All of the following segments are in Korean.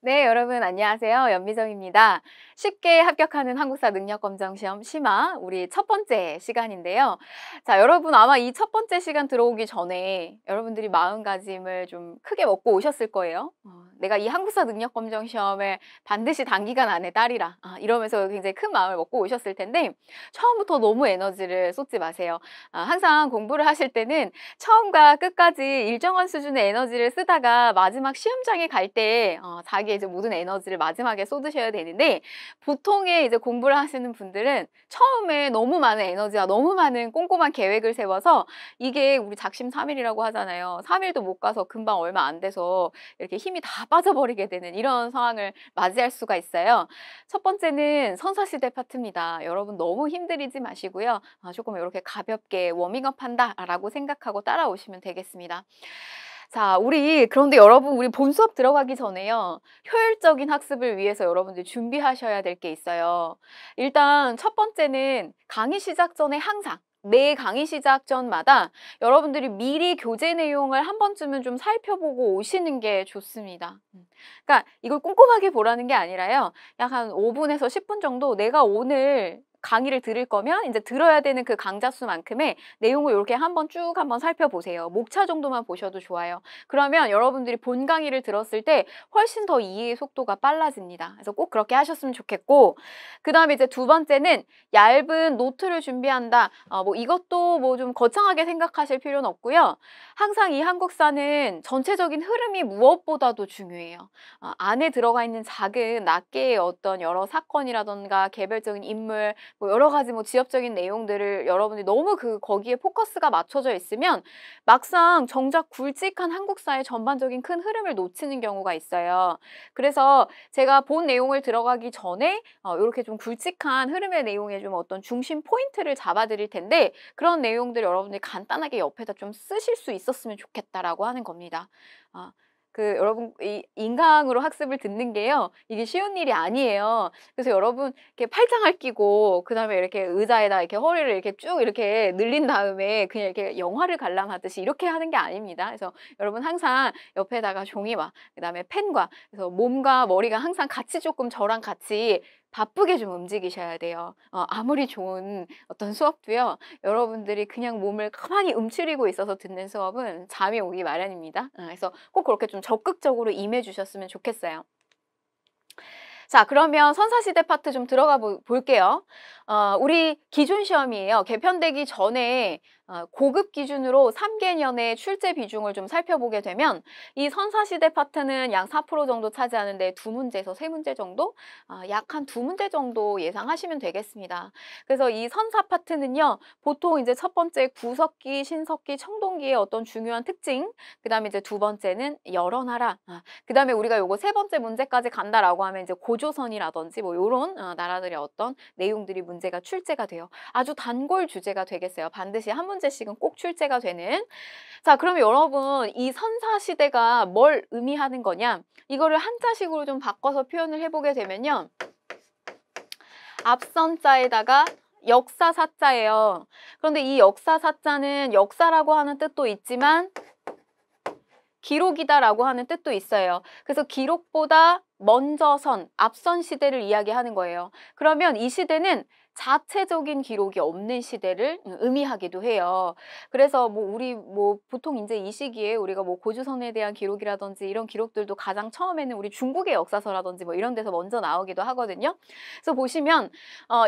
네, 여러분 안녕하세요. 연미정입니다. 쉽게 합격하는 한국사 능력검정시험 심화 우리 첫 번째 시간인데요. 자, 여러분 아마 이 첫 번째 시간 들어오기 전에 여러분들이 마음가짐을 좀 크게 먹고 오셨을 거예요. 내가 이 한국사 능력검정시험을 반드시 단기간 안에 따리라. 이러면서 굉장히 큰 마음을 먹고 오셨을 텐데 처음부터 너무 에너지를 쏟지 마세요. 항상 공부를 하실 때는 처음과 끝까지 일정한 수준의 에너지를 쓰다가 마지막 시험장에 갈 때 자기의 이제 모든 에너지를 마지막에 쏟으셔야 되는데 보통의 이제 공부를 하시는 분들은 처음에 너무 많은 에너지와 너무 많은 꼼꼼한 계획을 세워서 이게 우리 작심삼일이라고 하잖아요. 3일도 못 가서 금방 얼마 안 돼서 이렇게 힘이 다 빠져버리게 되는 이런 상황을 맞이할 수가 있어요. 첫 번째는 선사시대 파트입니다. 여러분 너무 힘들이지 마시고요. 조금 이렇게 가볍게 워밍업 한다라고 생각하고 따라오시면 되겠습니다. 자, 그런데 여러분, 우리 본 수업 들어가기 전에요. 효율적인 학습을 위해서 여러분들 준비하셔야 될 게 있어요. 일단 첫 번째는 강의 시작 전에 항상 매 강의 시작 전마다 여러분들이 미리 교재 내용을 한 번쯤은 좀 살펴보고 오시는 게 좋습니다. 그러니까 이걸 꼼꼼하게 보라는 게 아니라요. 약 한 5분에서 10분 정도 내가 오늘 강의를 들을 거면 이제 들어야 되는 그 강좌 수만큼의 내용을 이렇게 한번 살펴보세요. 목차 정도만 보셔도 좋아요. 그러면 여러분들이 본 강의를 들었을 때 훨씬 더 이해의 속도가 빨라집니다. 그래서 꼭 그렇게 하셨으면 좋겠고, 그 다음에 이제 두 번째는 얇은 노트를 준비한다. 이것도 뭐 좀 거창하게 생각하실 필요는 없고요. 항상 이 한국사는 전체적인 흐름이 무엇보다도 중요해요. 안에 들어가 있는 작은 낱개의 어떤 여러 사건이라던가 개별적인 인물, 뭐 여러 가지 뭐 지엽적인 내용들을 여러분이 너무 거기에 포커스가 맞춰져 있으면 막상 정작 굵직한 한국사의 전반적인 큰 흐름을 놓치는 경우가 있어요. 그래서 제가 본 내용을 들어가기 전에 요렇게 좀 굵직한 흐름의 내용에 좀 어떤 중심 포인트를 잡아 드릴 텐데 그런 내용들 여러분들이 간단하게 옆에다 좀 쓰실 수 있었으면 좋겠다라고 하는 겁니다. 여러분 이 인강으로 학습을 듣는 게요. 이게 쉬운 일이 아니에요. 그래서 여러분 이렇게 팔짱을 끼고 그다음에 이렇게 의자에다 이렇게 허리를 이렇게 쭉 이렇게 늘린 다음에 그냥 이렇게 영화를 관람하듯이 이렇게 하는 게 아닙니다. 그래서 여러분 항상 옆에다가 종이와 그다음에 펜과 그래서 몸과 머리가 항상 같이 조금 저랑 같이 바쁘게 좀 움직이셔야 돼요. 아무리 좋은 어떤 수업도요. 여러분들이 그냥 몸을 가만히 움츠리고 있어서 듣는 수업은 잠이 오기 마련입니다. 그래서 꼭 그렇게 좀 적극적으로 임해 주셨으면 좋겠어요. 자, 그러면 선사시대 파트 좀 들어가 볼게요. 우리 기준 시험이에요. 개편되기 전에 고급 기준으로 3개년의 출제 비중을 좀 살펴보게 되면 이 선사시대 파트는 약 4% 정도 차지하는데 2문제에서 3문제 정도? 약 한 2문제 정도 예상하시면 되겠습니다. 그래서 이 선사 파트는요. 보통 이제 첫 번째 구석기, 신석기, 청동기의 어떤 중요한 특징, 그다음에 이제 두 번째는 열어놔라. 그다음에 우리가 요거 세 번째 문제까지 간다라고 하면 이제 고조선이라든지 뭐 요런 나라들의 어떤 내용들이 문제가 출제가 돼요. 아주 단골 주제가 되겠어요. 반드시 한 문제씩은 꼭 출제가 되는. 자, 그러면 여러분 이 선사시대가 뭘 의미하는 거냐? 이거를 한자식으로 좀 바꿔서 표현을 해보게 되면요. 앞선자에다가 역사사자예요. 그런데 이 역사사자는 역사라고 하는 뜻도 있지만 기록이다라고 하는 뜻도 있어요. 그래서 기록보다 먼저선, 앞선 시대를 이야기하는 거예요. 그러면 이 시대는 자체적인 기록이 없는 시대를 의미하기도 해요. 그래서 우리 보통 이제 이 시기에 우리가 고조선에 대한 기록이라든지 이런 기록들도 가장 처음에는 우리 중국의 역사서라든지 이런 데서 먼저 나오기도 하거든요. 그래서 보시면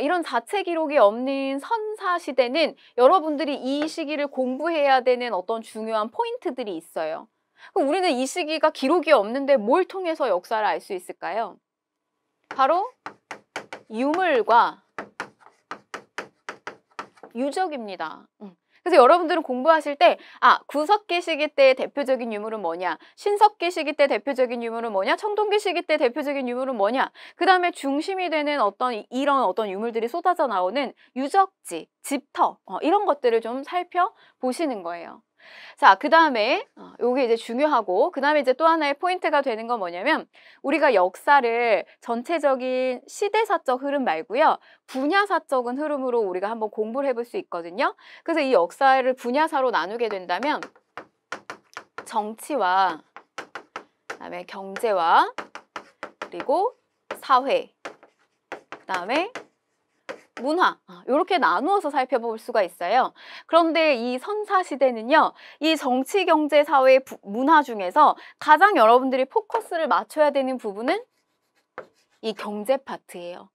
이런 자체 기록이 없는 선사 시대는 여러분들이 이 시기를 공부해야 되는 어떤 중요한 포인트들이 있어요. 그럼 우리는 이 시기가 기록이 없는데 뭘 통해서 역사를 알 수 있을까요? 바로 유물과 유적입니다. 그래서 여러분들은 공부하실 때 구석기 시기 때 대표적인 유물은 뭐냐, 신석기 시기 때 대표적인 유물은 뭐냐, 청동기 시기 때 대표적인 유물은 뭐냐, 그 다음에 중심이 되는 이런 어떤 유물들이 쏟아져 나오는 유적지, 집터 이런 것들을 좀 살펴보시는 거예요. 자, 그 다음에 요게 이제 중요하고 그 다음에 이제 또 하나의 포인트가 되는 건 뭐냐면 우리가 역사를 전체적인 시대사적 흐름 말고요. 분야사적인 흐름으로 우리가 한번 공부를 해볼 수 있거든요. 그래서 이 역사를 분야사로 나누게 된다면 정치와 그다음에 경제와 그리고 사회, 그 다음에 문화, 이렇게 나누어서 살펴볼 수가 있어요. 그런데 이 선사시대는요, 이 정치, 경제, 사회, 문화 중에서 가장 여러분들이 포커스를 맞춰야 되는 부분은 이 경제 파트예요.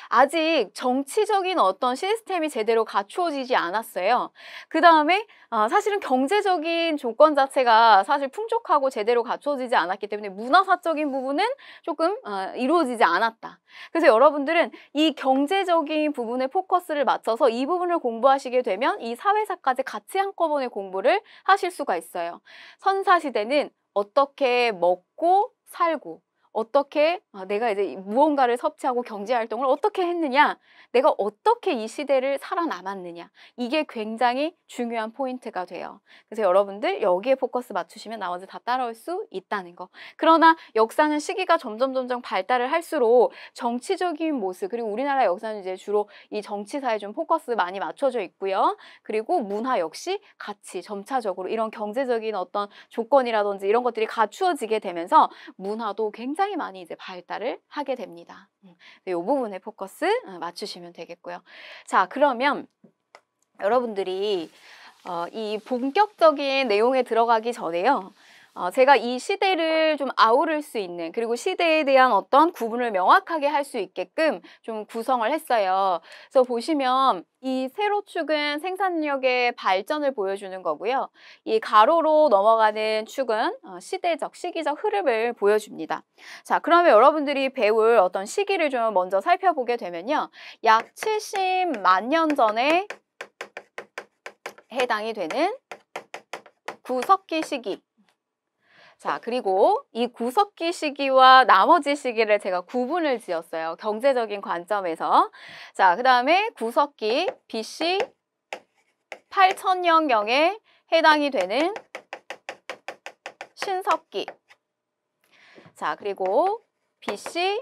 아직 정치적인 어떤 시스템이 제대로 갖추어지지 않았어요. 그 다음에 사실은 경제적인 조건 자체가 사실 풍족하고 제대로 갖추어지지 않았기 때문에 문화사적인 부분은 조금 이루어지지 않았다. 그래서 여러분들은 이 경제적인 부분에 포커스를 맞춰서 이 부분을 공부하시게 되면 이 사회사까지 같이 한꺼번에 공부를 하실 수가 있어요. 선사시대는 어떻게 먹고 살고 어떻게 내가 이제 무언가를 섭취하고 경제활동을 어떻게 했느냐, 내가 어떻게 이 시대를 살아남았느냐, 이게 굉장히 중요한 포인트가 돼요. 그래서 여러분들 여기에 포커스 맞추시면 나머지 다 따라올 수 있다는 거. 그러나 역사는 시기가 점점 발달을 할수록 정치적인 모습, 그리고 우리나라 역사는 이제 주로 이 정치사에 좀 포커스 많이 맞춰져 있고요. 그리고 문화 역시 같이 점차적으로 이런 경제적인 어떤 조건이라든지 이런 것들이 갖추어지게 되면서 문화도 굉장히 많이 이제 발달을 하게 됩니다. 이 부분에 포커스 맞추시면 되겠고요. 자, 그러면 여러분들이 이 본격적인 내용에 들어가기 전에요. 제가 이 시대를 좀 아우를 수 있는, 그리고 시대에 대한 어떤 구분을 명확하게 할 수 있게끔 좀 구성을 했어요. 그래서 보시면 이 세로축은 생산력의 발전을 보여주는 거고요. 이 가로로 넘어가는 축은 시대적, 시기적 흐름을 보여줍니다. 자, 그러면 여러분들이 배울 어떤 시기를 좀 먼저 살펴보게 되면요. 약 70만 년 전에 해당이 되는 구석기 시기. 자, 그리고 이 구석기 시기와 나머지 시기를 제가 구분을 지었어요. 경제적인 관점에서. 자, 그 다음에 구석기 BC 8000년경에 해당이 되는 신석기. 자, 그리고 BC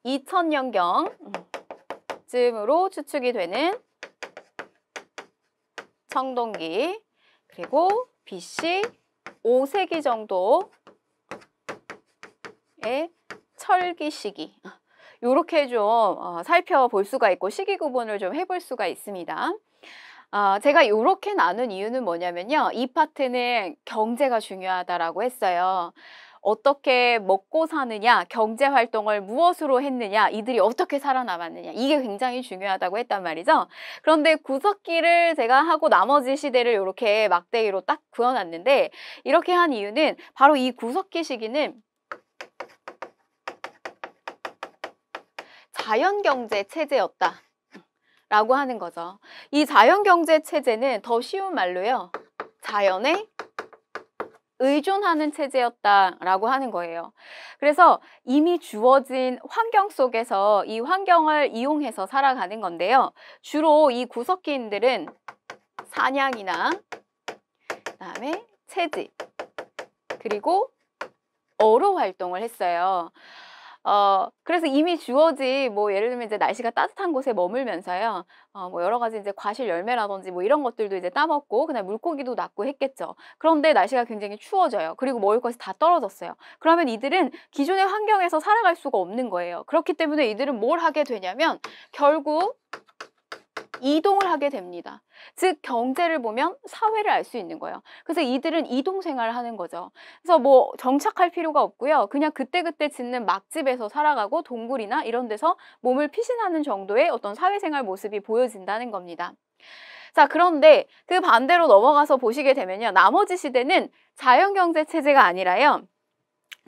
2000년경쯤으로 추측이 되는 청동기. 그리고 BC 5세기 정도의 철기 시기, 이렇게 좀 살펴볼 수가 있고 시기 구분을 좀 해볼 수가 있습니다. 제가 이렇게 나눈 이유는 뭐냐면요. 이 파트는 경제가 중요하다라고 했어요. 어떻게 먹고 사느냐, 경제활동을 무엇으로 했느냐, 이들이 어떻게 살아남았느냐, 이게 굉장히 중요하다고 했단 말이죠. 그런데 구석기를 제가 하고 나머지 시대를 이렇게 막대기로 딱 그어놨는데, 이렇게 한 이유는 바로 이 구석기 시기는 자연경제 체제였다 라고 하는 거죠. 이 자연경제 체제는 더 쉬운 말로요, 자연의 의존하는 체제였다라고 하는 거예요. 그래서 이미 주어진 환경 속에서 이 환경을 이용해서 살아가는 건데요. 주로 이 구석기인들은 사냥이나 그다음에 채집, 그리고 어로 활동을 했어요. 그래서 이미 주어진 뭐 예를 들면 이제 날씨가 따뜻한 곳에 머물면서요. 뭐 여러 가지 이제 과실 열매라든지 뭐 이런 것들도 이제 따먹고 그다음에 물고기도 낚고 했겠죠. 그런데 날씨가 굉장히 추워져요. 그리고 먹을 것이 다 떨어졌어요. 그러면 이들은 기존의 환경에서 살아갈 수가 없는 거예요. 그렇기 때문에 이들은 뭘 하게 되냐면 결국 이동을 하게 됩니다. 즉 경제를 보면 사회를 알 수 있는 거예요. 그래서 이들은 이동 생활을 하는 거죠. 그래서 뭐 정착할 필요가 없고요. 그냥 그때그때 짓는 막집에서 살아가고 동굴이나 이런 데서 몸을 피신하는 정도의 어떤 사회생활 모습이 보여진다는 겁니다. 자, 그런데 그 반대로 넘어가서 보시게 되면요. 나머지 시대는 자연경제 체제가 아니라요.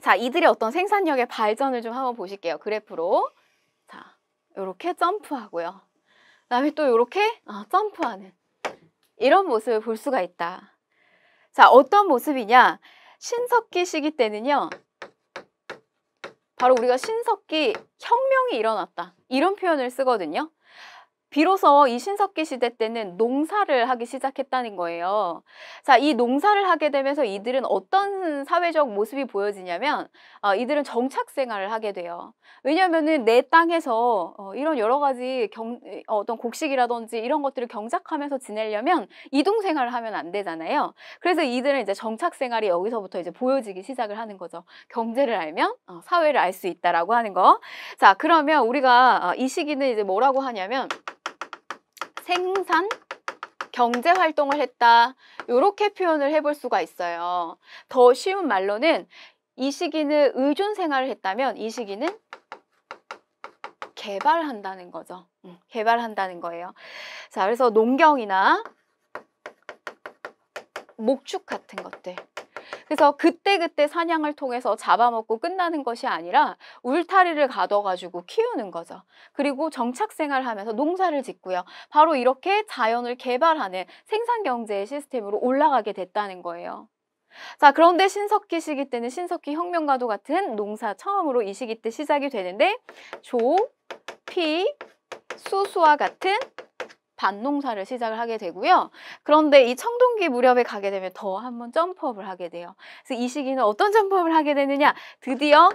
자, 이들의 어떤 생산력의 발전을 좀 한번 보실게요. 그래프로. 자, 이렇게 점프하고요. 그다음에 또 이렇게 점프하는 이런 모습을 볼 수가 있다. 자, 어떤 모습이냐? 신석기 시기 때는요. 바로 우리가 신석기 혁명이 일어났다. 이런 표현을 쓰거든요. 비로소 이 신석기 시대 때는 농사를 하기 시작했다는 거예요. 자, 이 농사를 하게 되면서 이들은 어떤 사회적 모습이 보여지냐면 이들은 정착 생활을 하게 돼요. 왜냐하면은 내 땅에서 이런 여러 가지 어떤 곡식이라든지 이런 것들을 경작하면서 지내려면 이동 생활을 하면 안 되잖아요. 그래서 이들은 이제 정착 생활이 여기서부터 이제 보여지기 시작을 하는 거죠. 경제를 알면 사회를 알 수 있다라고 하는 거. 자, 그러면 우리가 이 시기는 이제 뭐라고 하냐면 생산 경제 활동을 했다. 요렇게 표현을 해볼 수가 있어요. 더 쉬운 말로는 이 시기는 의존 생활을 했다면 이 시기는 개발한다는 거죠. 개발한다는 거예요. 자, 그래서 농경이나 목축 같은 것들. 그래서 그때그때 사냥을 통해서 잡아먹고 끝나는 것이 아니라 울타리를 가둬가지고 키우는 거죠. 그리고 정착생활을 하면서 농사를 짓고요. 바로 이렇게 자연을 개발하는 생산경제의 시스템으로 올라가게 됐다는 거예요. 자, 그런데 신석기 시기 때는 신석기 혁명과도 같은 농사 처음으로 이 시기 때 시작이 되는데 조, 피, 수수와 같은 밭농사를 시작을 하게 되고요. 그런데 이 청동기 무렵에 가게 되면 더 한번 점프업을 하게 돼요. 그래서 이 시기는 어떤 점프업을 하게 되느냐? 드디어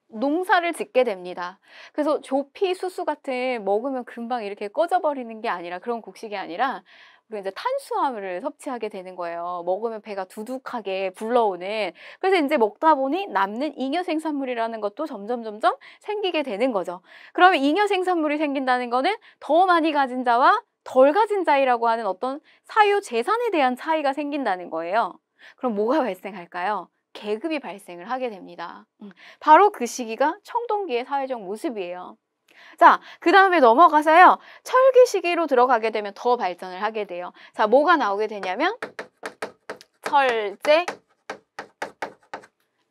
농사를 짓게 됩니다. 그래서 조피, 수수 같은 먹으면 금방 이렇게 꺼져버리는 게 아니라 그런 곡식이 아니라 우리가 이제 탄수화물을 섭취하게 되는 거예요. 먹으면 배가 두둑하게 불러오는. 그래서 이제 먹다 보니 남는 잉여 생산물이라는 것도 점점 생기게 되는 거죠. 그러면 잉여 생산물이 생긴다는 거는 더 많이 가진 자와 덜 가진 자이라고 하는 어떤 사유 재산에 대한 차이가 생긴다는 거예요. 그럼 뭐가 발생할까요? 계급이 발생을 하게 됩니다. 바로 그 시기가 청동기의 사회적 모습이에요. 자, 그 다음에 넘어가서요. 철기 시기로 들어가게 되면 더 발전을 하게 돼요. 자, 뭐가 나오게 되냐면 철제,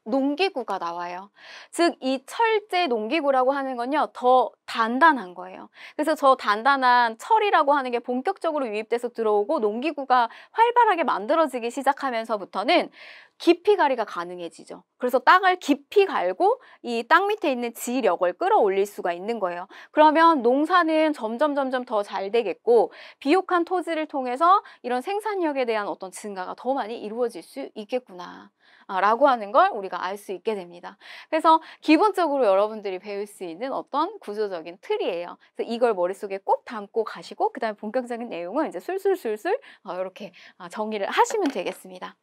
농기구가 나와요. 즉, 이 철제 농기구라고 하는 건요, 더 단단한 거예요. 그래서 저 단단한 철이라고 하는 게 본격적으로 유입돼서 들어오고 농기구가 활발하게 만들어지기 시작하면서부터는 깊이 가리가 가능해지죠. 그래서 땅을 깊이 갈고 이 땅 밑에 있는 지력을 끌어올릴 수가 있는 거예요. 그러면 농사는 점점 더 잘 되겠고 비옥한 토지를 통해서 이런 생산력에 대한 어떤 증가가 더 많이 이루어질 수 있겠구나. 라고 하는 걸 우리가 알 수 있게 됩니다. 그래서 기본적으로 여러분들이 배울 수 있는 어떤 구조적인 틀이에요. 그래서 이걸 머릿속에 꼭 담고 가시고 그 다음에 본격적인 내용은 이제 술술술술 이렇게 정리를 하시면 되겠습니다.